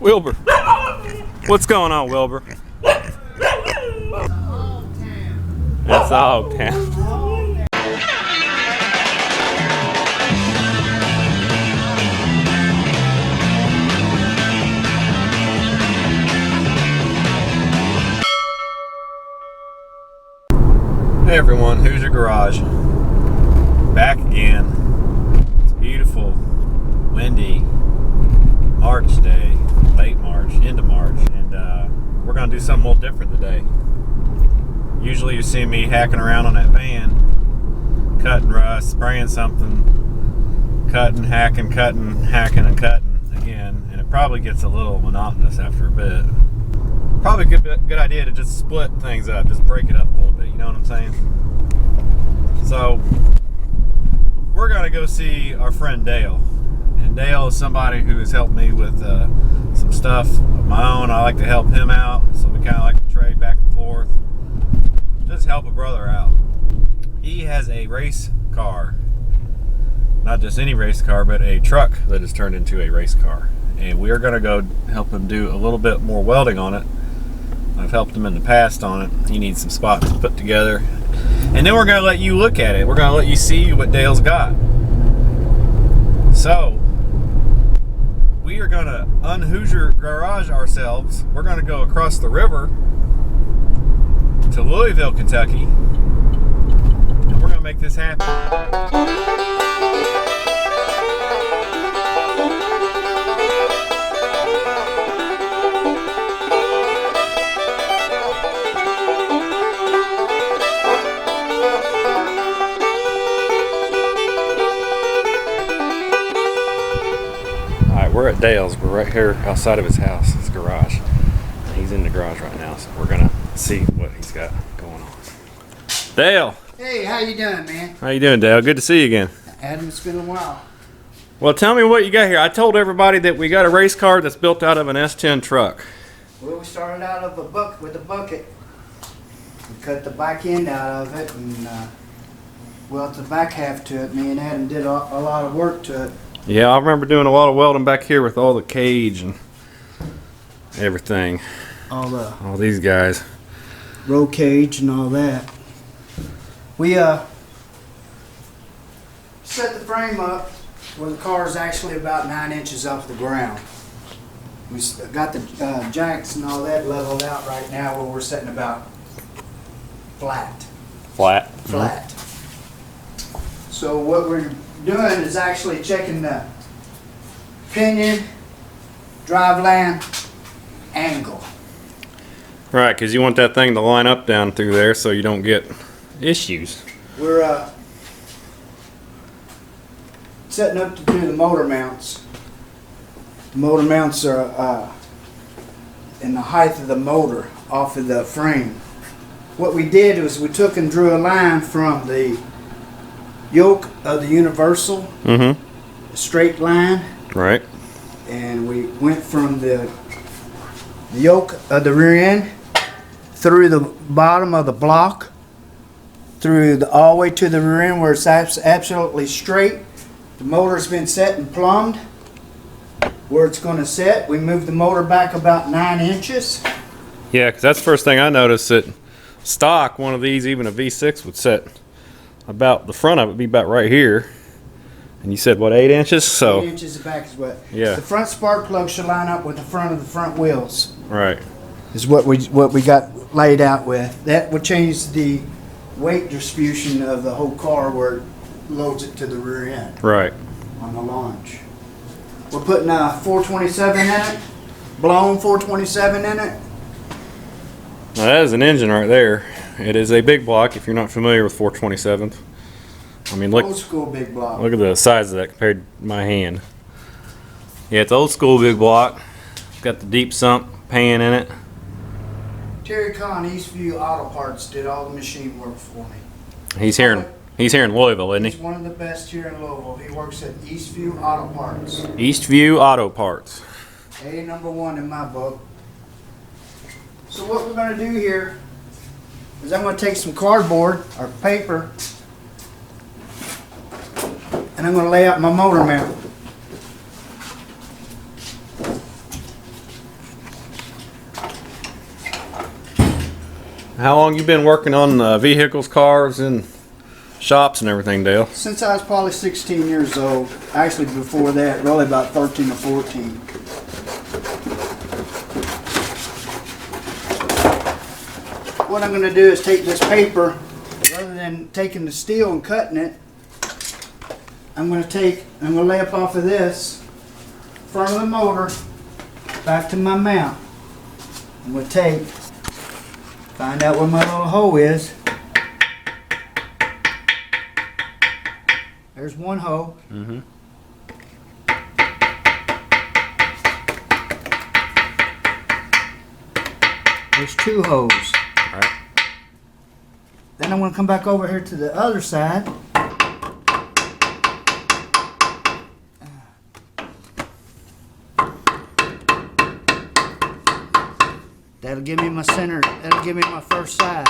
Wilbur. What's going on, Wilbur? That's all town. Hey everyone, Hoosier Garage. Back again. It's beautiful, windy March day, late March, into March, and we're going to do something a little different today. Usually you see me hacking around on that van, cutting rust, spraying something, cutting, hacking, and cutting again, and it probably gets a little monotonous after a bit. Probably a good idea to just split things up, just break it up a little bit, you know what I'm saying? So, we're going to go see our friend Dale. And Dale is somebody who has helped me with some stuff of my own. I like to help him out, so we kind of like to trade back and forth. Just help a brother out. He has a race car. Not just any race car, but a truck that has turned into a race car. And we are going to go help him do a little bit more welding on it. I've helped him in the past on it. He needs some spots put together. And then we're going to let you look at it. We're going to let you see what Dale's got. So, we are going to un-Hoosier Garage ourselves. We're going to go across the river to Louisville, Kentucky. And we're going to make this happen. We're at Dale's. We're right here outside of his house, his garage. He's in the garage right now, so we're gonna see what he's got going on. Dale! Hey, how you doing, man? How you doing, Dale? Good to see you again. Adam, it's been a while. Well, tell me what you got here. I told everybody that we got a race car that's built out of an S10 truck. Well, we started out of with a bucket. We cut the back end out of it and welded the back half to it. Me and Adam did a lot of work to it. Yeah, I remember doing a lot of welding back here with all the cage and everything. All these guys. Roll cage and all that. We set the frame up where the car is actually about 9 inches off the ground. We got the jacks and all that leveled out right now where we're sitting about flat. Flat? Flat. Mm-hmm. So what we're doing is actually checking the pinion, driveline angle. Right, because you want that thing to line up down through there so you don't get issues. We're setting up to do the motor mounts. The motor mounts are in the height of the motor off of the frame. What we did was we took and drew a line from the yoke of the universal, a straight line. Right. And we went from the yoke of the rear end through the bottom of the block, through all the way to the rear end where it's absolutely straight. The motor's been set and plumbed where it's going to set. We moved the motor back about 9 inches. Yeah, because that's the first thing I noticed, that stock, one of these, even a V6 would set about, the front of it would be about right here. And you said, what, 8 inches? So 8 inches the back is what? Yeah. The front spark plug should line up with the front of the front wheels. Right. Is what we got laid out with. That would change the weight distribution of the whole car where it loads it to the rear end. Right. On the launch. We're putting a 427 in it. Blown 427 in it. Now that is an engine right there. It is a big block if you're not familiar with 427. I mean, look. Old school big block. Look at the size of that compared to my hand. Yeah, it's old school big block. It's got the deep sump pan in it. Terry Kahn, Eastview Auto Parts, did all the machine work for me. He's here in Louisville, isn't he? He's one of the best here in Louisville. He works at Eastview Auto Parts. Eastview Auto Parts. A #1 in my book. So what we're going to do here is I'm going to take some cardboard or paper and I'm going to lay out my motor mount. How long you been working on vehicles, cars, and shops and everything, Dale? Since I was probably 16 years old. Actually, before that, really about 13 or 14. What I'm going to do is take this paper, rather than taking the steel and cutting it, I'm going to lay up off of this, front of the motor, back to my mount. I'm going to find out where my little hole is. There's one hole. Mm-hmm. There's two holes. All right. Then I'm going to come back over here to the other side. That'll give me my center. That'll give me my first side.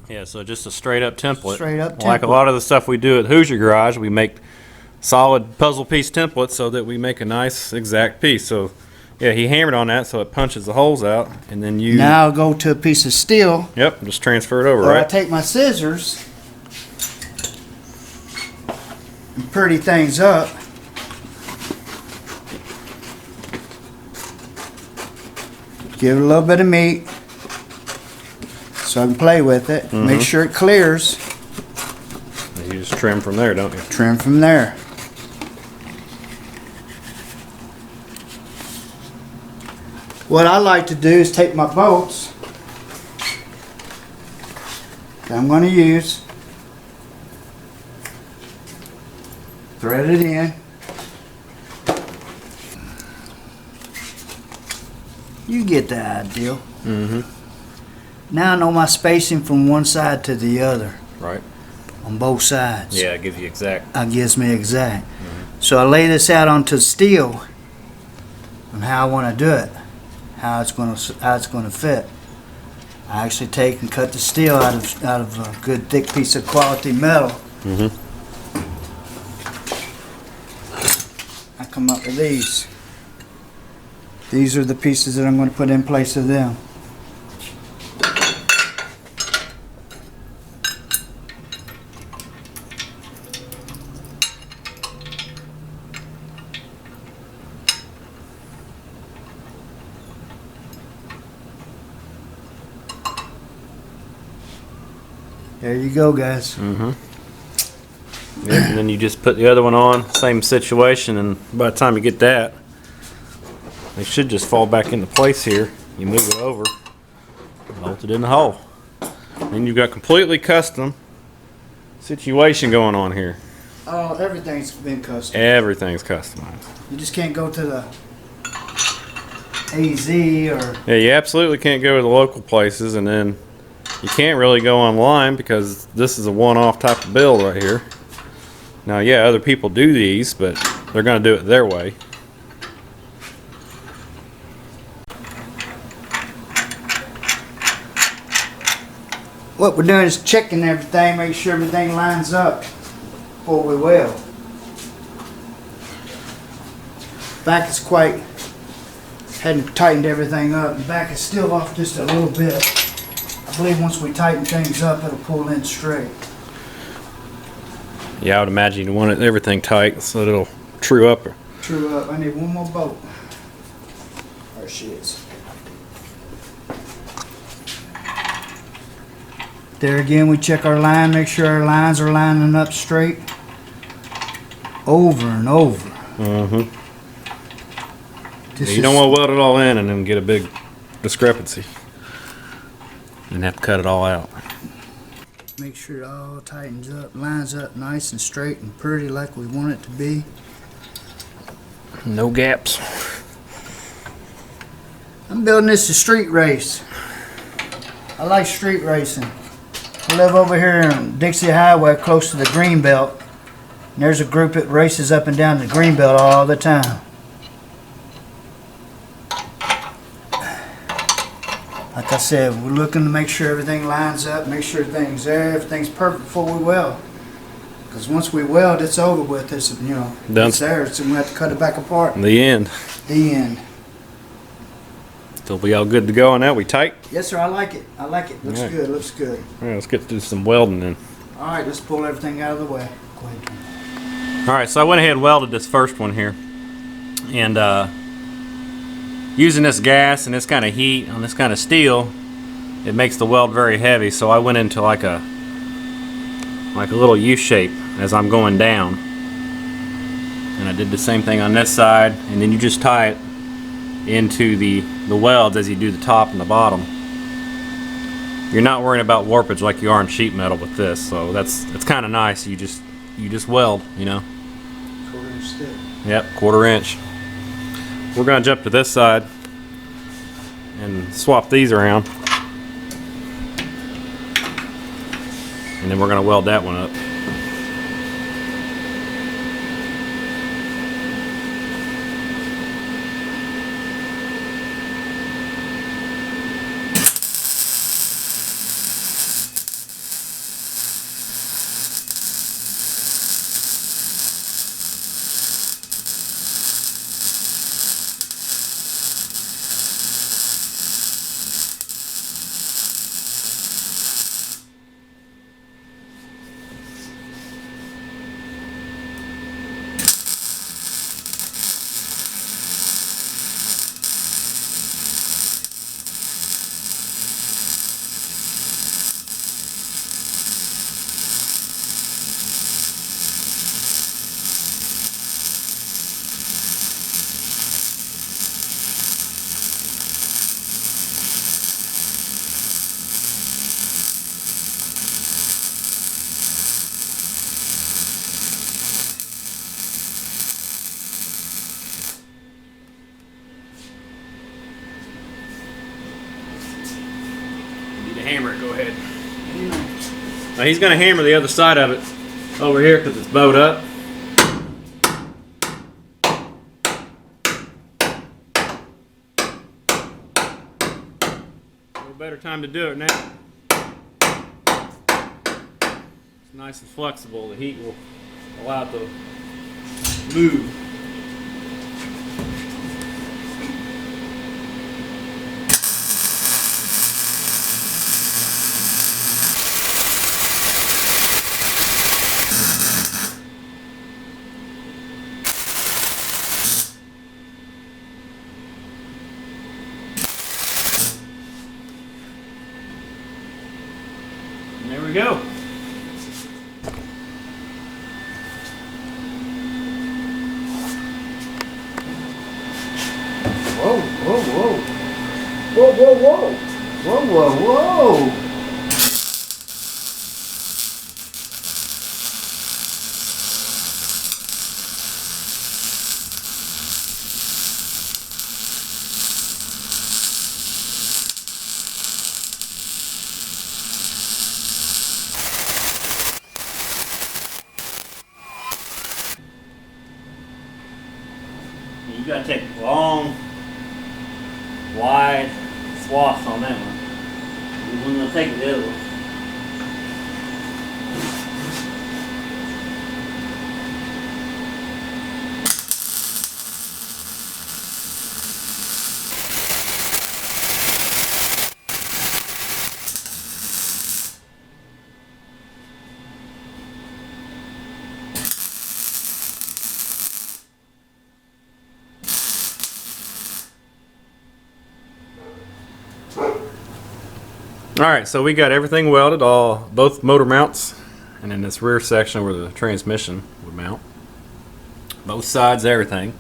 Yeah, so just a straight up template. Straight up Like a template. lot of the stuff we do at Hoosier Garage, we make solid puzzle piece templates so that we make a nice exact piece. So yeah, he hammered on that so it punches the holes out, and then you Now I'll go to a piece of steel. Yep, just transfer it over, Or I right? take my scissors and pretty things up. Give it a little bit of meat so I can play with it. Make sure it clears. You just trim from there, don't you? Trim from there. What I like to do is take my bolts that I'm going to use, thread it in. You get the idea. Mm-hmm. Now I know my spacing from one side to the other Right. on both sides. Yeah, it gives you exact. It gives me exact. So I lay this out onto steel on how I want to do it, how it's going to fit. I actually take and cut the steel out of a good thick piece of quality metal. Mm-hmm. I come up with these. These are the pieces that I'm going to put in place of them. There you go, guys. Mm-hmm. Yeah, and then you just put the other one on, same situation, and by the time you get that, they should just fall back into place here. You move it over, bolt it in the hole. Then you've got completely custom situation going on here. Oh, everything's been custom. Everything's customized. You just can't go to the AZ or... Yeah, you absolutely can't go to the local places, and then you can't really go online because this is a one-off type of build right here. Now, yeah, other people do these, but they're going to do it their way. What we're doing is checking everything, make sure everything lines up before we weld. Back is quite, hadn't tightened everything up. The back is still off just a little bit. I believe once we tighten things up, it'll pull in straight. Yeah, I would imagine you want everything tight so that it'll true up. True up. I need one more bolt. There she is. There again, we check our line, make sure our lines are lining up straight. Over and over. Mm-hmm. You don't want to weld it all in and then get a big discrepancy. And have to cut it all out. Make sure it all tightens up, lines up nice and straight and pretty like we want it to be. No gaps. I'm building this a street race. I like street racing. I live over here on Dixie Highway close to the Greenbelt. And there's a group that races up and down the Greenbelt all the time. Like I said, we're looking to make sure everything lines up, make sure everything's there, everything's perfect before we weld. Because once we weld, it's over with. It's, you know, Done. it's there, so we have to cut it back apart. The end. The end. Still be all good to go on that. We tight? Yes, sir. I like it. I like it. Looks All right. good. Looks good. All right, let's get to do some welding then. All right, let's pull everything out of the way. Go ahead. All right, so I went ahead and welded this first one here, and using this gas and this kind of heat on this kind of steel, it makes the weld very heavy. So I went into like a little U shape as I'm going down, and I did the same thing on this side, and then you just tie it into the welds as you do the top and the bottom. You're not worrying about warpage like you are in sheet metal with this, so that's kind of nice. You just weld, you know. 1/4 inch stick. Yep, 1/4 inch. We're gonna jump to this side and swap these around, and then we're gonna weld that one up. Hammer it, go ahead. Now he's going to hammer the other side of it over here because it's bowed up. No better time to do it now. It's nice and flexible. The heat will allow it to move. There we go. Whoa, whoa, whoa. Whoa, whoa, whoa. Whoa, whoa, whoa. You gotta take long, wide swaths on that one. We're gonna take the other one. Alright, so we got everything welded, both motor mounts, and in this rear section where the transmission would mount. Both sides, everything.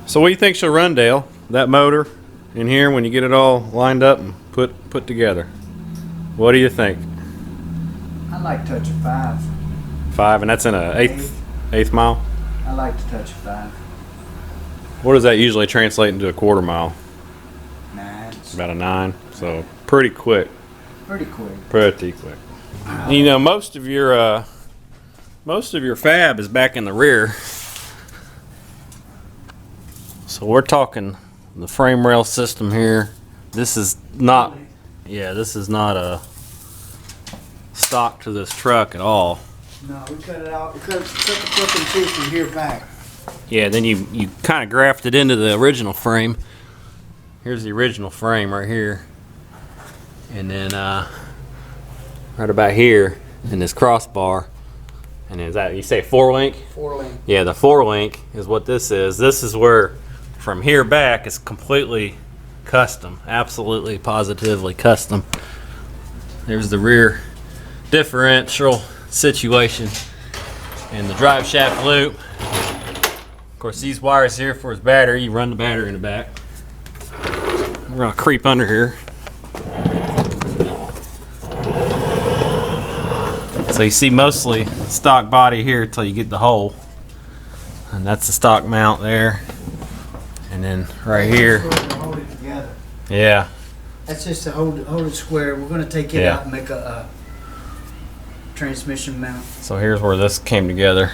So what do you think she'll run, Dale? That motor in here when you get it all lined up and put together. What do you think? I like to touch a 5. 5, and that's in a eighth mile? I like to touch a 5. What does that usually translate into a 1/4 mile? 9. About a 9, so pretty quick. Pretty quick. Pretty quick. You know, most of your fab is back in the rear. So we're talking the frame rail system here. This is not, this is not a stock to this truck at all. No, we cut it out. We cut the fucking piece from here back. Yeah, then you kind of grafted into the original frame. Here's the original frame right here. And then right about here in this crossbar. And is that, you say 4-link? 4-link. Yeah, the 4-link is what this is. This is where from here back it's completely custom. Absolutely, positively custom. There's the rear differential situation and the drive shaft loop. Of course, these wires here for his battery, you run the battery in the back. We're gonna creep under here. So you see mostly stock body here until you get the hole. And that's the stock mount there. And then right here. Hold it together. Yeah. That's just to hold it square. We're going to take it out and make a transmission mount. So here's where this came together.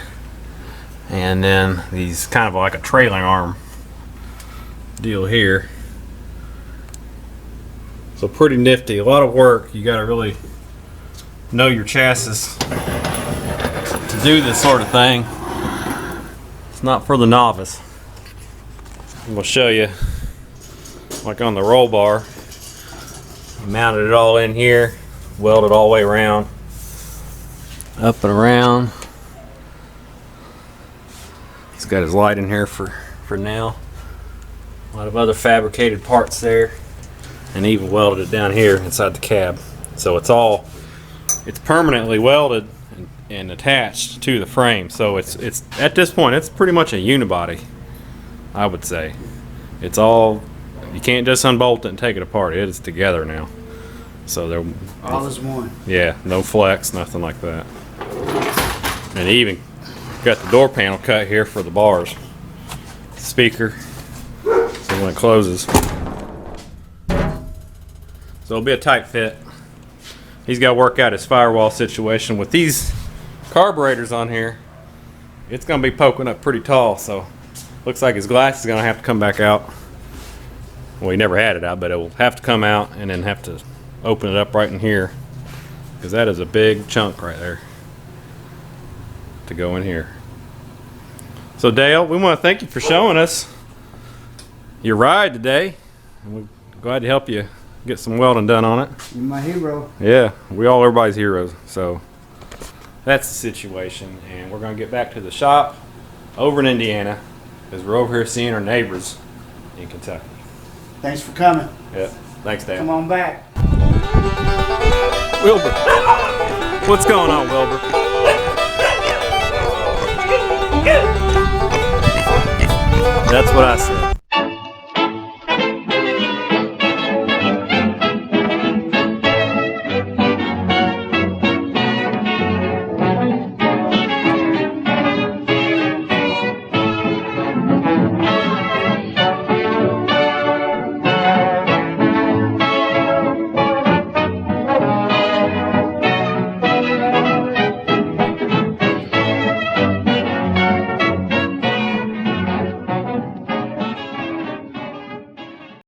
And then these kind of like a trailing arm deal here. So pretty nifty. A lot of work. You got to really know your chassis to do this sort of thing. It's not for the novice. I'm going to show you, like on the roll bar, mounted it all in here, welded all the way around, up and around. He's got his light in here for now. A lot of other fabricated parts there, and even welded it down here inside the cab. So it's permanently welded and attached to the frame. So it's at this point it's pretty much a unibody, I would say. It's all, you can't just unbolt it and take it apart. It is together now. So they're all is one. Yeah, no flex, nothing like that. And even got the door panel cut here for the bars. Speaker. So when it closes. So it'll be a tight fit. He's got to work out his firewall situation with these carburetors on here. It's going to be poking up pretty tall, so looks like his glass is going to have to come back out. Well, he never had it out, but it will have to come out and then have to open it up right in here, because that is a big chunk right there to go in here. So Dale, we want to thank you for showing us your ride today, and we're glad to help you get some welding done on it. You're my hero. Yeah, everybody's heroes. So that's the situation, and we're going to get back to the shop over in Indiana, because we're over here seeing our neighbors in Kentucky. Thanks for coming. Yeah, thanks, Dale. Come on back. Wilbur, what's going on, Wilbur? That's what I said.